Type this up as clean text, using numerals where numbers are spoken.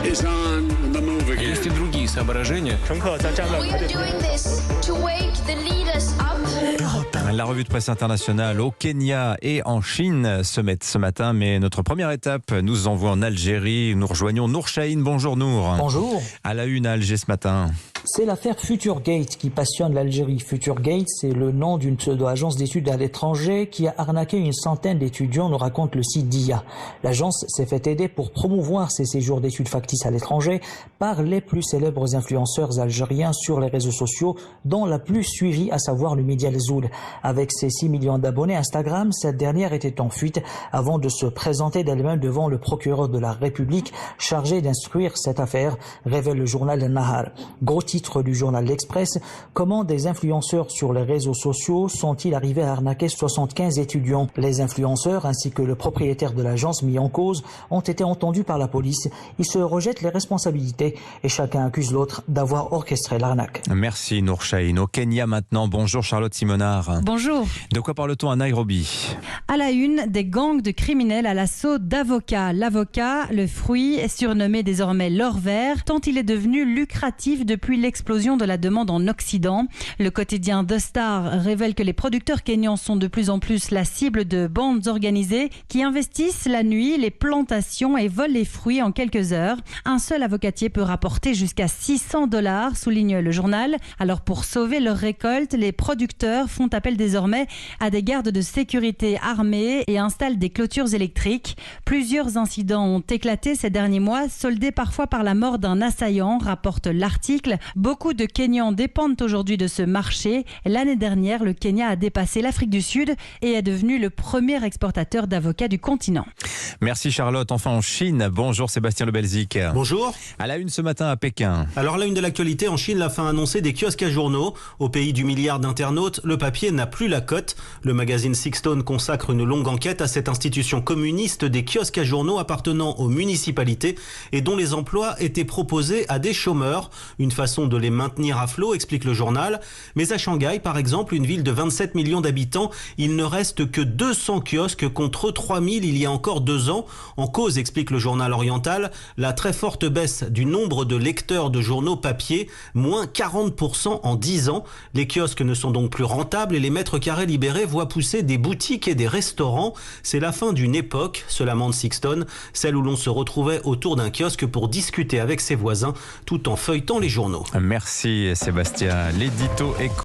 is on the move again. Есть и другие соображения. We are doing this to wake the leaders up. La revue de presse internationale au Kenya et en Chine se met ce matin, mais notre première étape nous envoie en Algérie. Nous rejoignons Nour Chahine. Bonjour Nour. Bonjour. À la une à Alger ce matin. C'est l'affaire Futurgate qui passionne l'Algérie. Futurgate, c'est le nom d'une pseudo-agence d'études à l'étranger qui a arnaqué une centaine d'étudiants, nous raconte le site DIA. L'agence s'est fait aider pour promouvoir ses séjours d'études factices à l'étranger par les plus célèbres influenceurs algériens sur les réseaux sociaux, dont la plus suivie, à savoir le média Lezoul. Avec ses 6 millions d'abonnés Instagram, cette dernière était en fuite avant de se présenter d'elle-même devant le procureur de la République chargé d'instruire cette affaire, révèle le journal Nahar. Gros titre du journal L'Express, comment des influenceurs sur les réseaux sociaux sont-ils arrivés à arnaquer 75 étudiants? Les influenceurs ainsi que le propriétaire de l'agence mis en cause ont été entendus par la police. Ils se rejettent les responsabilités et chacun accuse l'autre d'avoir orchestré l'arnaque. Merci Nour Chahine. Au Kenya maintenant, bonjour Charlotte Simonard. Bonjour. De quoi parle-t-on à Nairobi? À la une, des gangs de criminels à l'assaut d'avocats. L'avocat, le fruit, est surnommé désormais l'or vert, tant il est devenu lucratif depuis l'explosion de la demande en Occident. Le quotidien The Star révèle que les producteurs kenyans sont de plus en plus la cible de bandes organisées qui investissent la nuit les plantations et volent les fruits en quelques heures. Un seul avocatier peut rapporter jusqu'à $600, souligne le journal. Alors pour sauver leur récolte, les producteurs font appel désormais à des gardes de sécurité armés et installent des clôtures électriques. Plusieurs incidents ont éclaté ces derniers mois, soldés parfois par la mort d'un assaillant, rapporte l'article. Beaucoup de Kenyans dépendent aujourd'hui de ce marché. L'année dernière, le Kenya a dépassé l'Afrique du Sud et est devenu le premier exportateur d'avocats du continent. Merci Charlotte. Enfin en Chine, bonjour Sébastien Le Belzic. Bonjour. À la une ce matin à Pékin. Alors la une de l'actualité, en Chine, la fin annoncée des kiosques à journaux. Au pays du milliard d'internautes, le papier n'a plus la cote. Le magazine Sixstone consacre une longue enquête à cette institution communiste des kiosques à journaux appartenant aux municipalités et dont les emplois étaient proposés à des chômeurs. Une façon de les maintenir à flot, explique le journal. Mais à Shanghai, par exemple, une ville de 27 millions d'habitants, il ne reste que 200 kiosques contre 3000 il y a encore 2 ans. En cause, explique le journal oriental, la très forte baisse du nombre de lecteurs de journaux papier, moins 40% en 10 ans. Les kiosques ne sont donc plus rentables et les mètres carrés libérés voient pousser des boutiques et des restaurants. C'est la fin d'une époque, se lamente Sixstone, celle où l'on se retrouvait autour d'un kiosque pour discuter avec ses voisins tout en feuilletant les journaux. Merci Sébastien. L'édito est